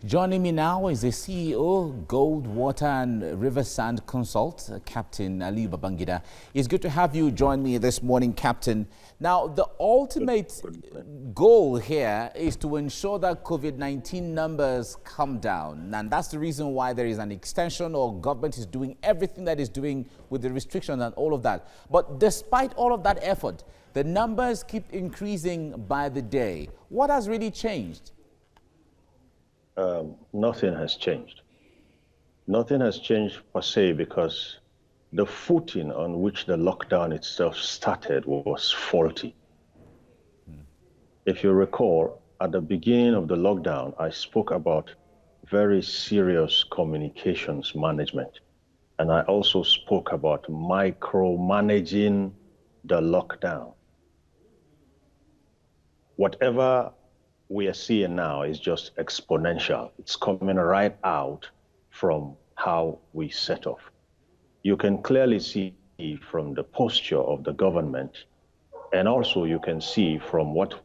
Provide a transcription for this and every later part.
Joining me now is the CEO, Gold, Water and River Sand Consult, Captain Ali Babangida. It's good to have you join me this morning, Captain. Now, the ultimate goal here is to ensure that COVID-19 numbers come down. And that's the reason why there is an extension, or government is doing everything that is doing with the restrictions and all of that. But despite all of that effort, the numbers keep increasing by the day. What has really changed? Nothing has changed. Nothing has changed per se, because the footing on which the lockdown itself started was faulty. If you recall, at the beginning of the lockdown, I spoke about very serious communications management. And I also spoke about micromanaging the lockdown. Whatever we are seeing now is just exponential. It's coming right out from how we set off. You can clearly see from the posture of the government, and also you can see from what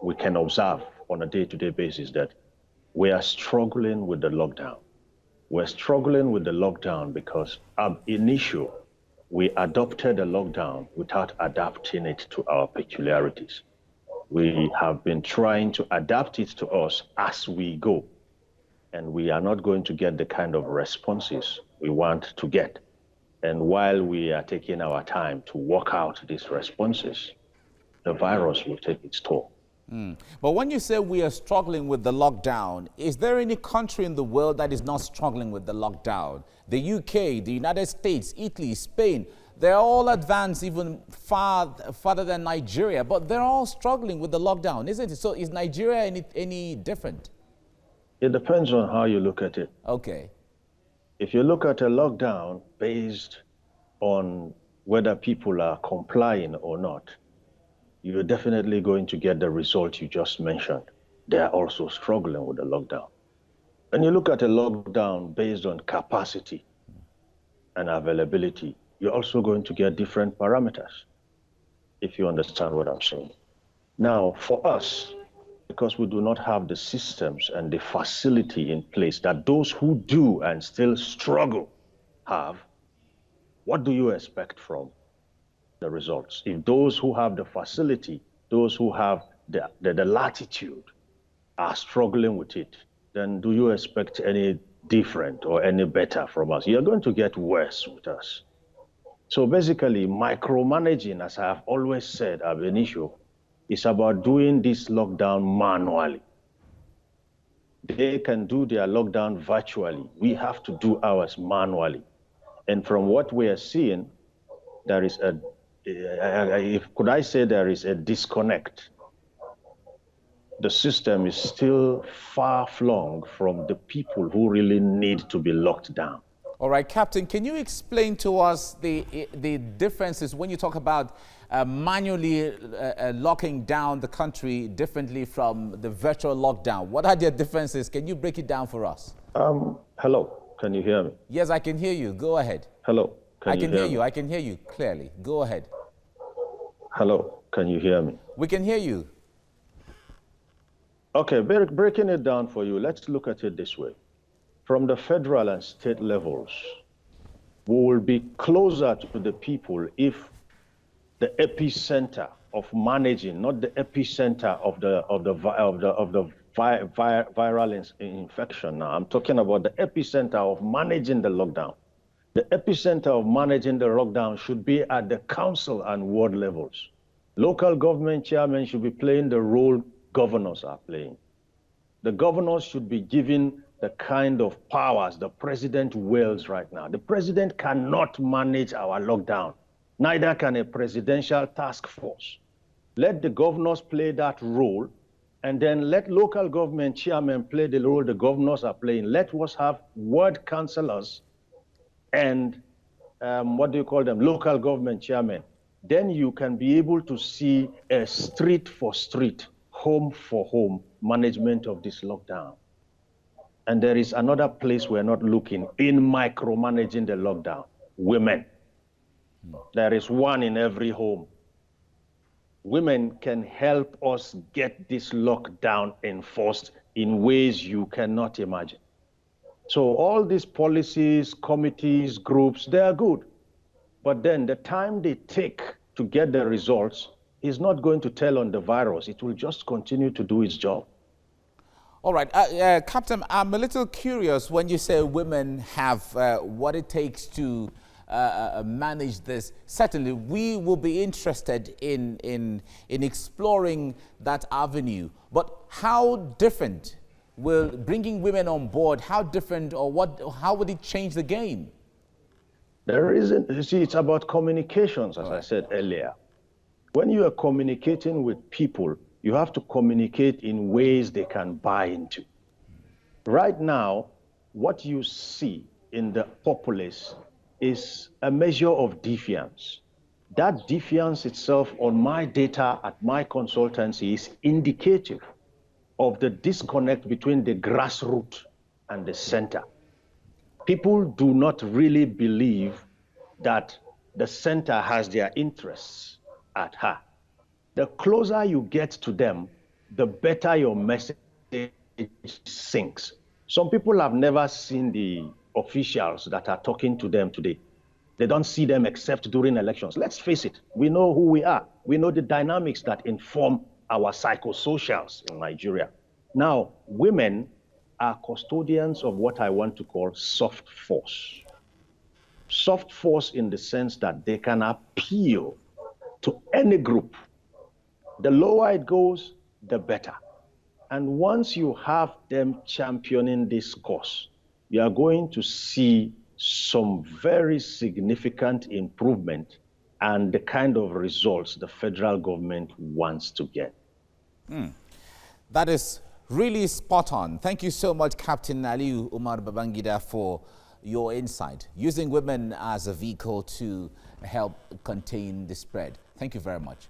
we can observe on a day-to-day basis, that we are struggling with the lockdown. We're struggling with the lockdown because ab initio, we adopted a lockdown without adapting it to our peculiarities. We have been trying to adapt it to us as we go, and we are not going to get the kind of responses we want to get. And while we are taking our time to work out these responses, the virus will take its toll. But when you say we are struggling with the lockdown, is there any country in the world that is not struggling with the lockdown? The UK, the United States, Italy, Spain, they're all advanced even farther than Nigeria, but they're all struggling with the lockdown, isn't it? So is Nigeria any different? It depends on how you look at it. Okay. If you look at a lockdown based on whether people are complying or not, you're definitely going to get the result you just mentioned. They are also struggling with the lockdown. When you look at a lockdown based on capacity and availability, you're also going to get different parameters, if you understand what I'm saying. Now, for us, because we do not have the systems and the facility in place that those who do and still struggle have, what do you expect from the results? If those who have the facility, those who have the latitude are struggling with it, then do you expect any different or any better from us? You're going to get worse with us. So basically, micromanaging, as I have always said, ab initio, is about doing this lockdown manually. They can do their lockdown virtually. We have to do ours manually. And from what we are seeing, there is could I say there is a disconnect. The system is still far flung from the people who really need to be locked down. All right, Captain, can you explain to us the differences when you talk about manually locking down the country differently from the virtual lockdown? What are their differences? Can you break it down for us? Hello, can you hear me? Yes, I can hear you. Go ahead. Hello, I can hear you. I can hear you clearly. Go ahead. Hello, can you hear me? We can hear you. Okay, breaking it down for you, let's look at it this way. From the federal and state levels, we will be closer to the people if the epicenter of managing, not the epicenter of the viral infection. Now, I'm talking about the epicenter of managing the lockdown. The epicenter of managing the lockdown should be at the council and ward levels. Local government chairmen should be playing the role governors are playing. The governors should be given the kind of powers the president wields right now. The president cannot manage our lockdown. Neither can a presidential task force. Let the governors play that role, and then let local government chairmen play the role the governors are playing. Let us have ward councillors and local government chairmen. Then you can be able to see a street for street, home for home management of this lockdown. And there is another place we're not looking in micromanaging the lockdown: women. There is one in every home. Women can help us get this lockdown enforced in ways you cannot imagine. So all these policies, committees, groups, they are good. But then the time they take to get the results is not going to tell on the virus. It will just continue to do its job. All right. Captain, I'm a little curious when you say women have what it takes to manage this. Certainly, we will be interested in exploring that avenue. But how different will bringing women on board, how different or how would it change the game? There isn't, you see, it's about communications, as I said earlier. When you are communicating with people, you have to communicate in ways they can buy into. Right now, what you see in the populace is a measure of defiance. That defiance itself, on my data at my consultancy, is indicative of the disconnect between the grassroots and the center. People do not really believe that the center has their interests at heart. The closer you get to them, the better your message sinks. Some people have never seen the officials that are talking to them today. They don't see them except during elections. Let's face it, we know who we are. We know the dynamics that inform our psychosocials in Nigeria. Now, women are custodians of what I want to call soft force. Soft force in the sense that they can appeal to any group. The lower it goes, the better. And once you have them championing this cause, you are going to see some very significant improvement and the kind of results the federal government wants to get. That is really spot on. Thank you so much, Captain Aliyu Umar Babangida, for your insight, using women as a vehicle to help contain the spread. Thank you very much.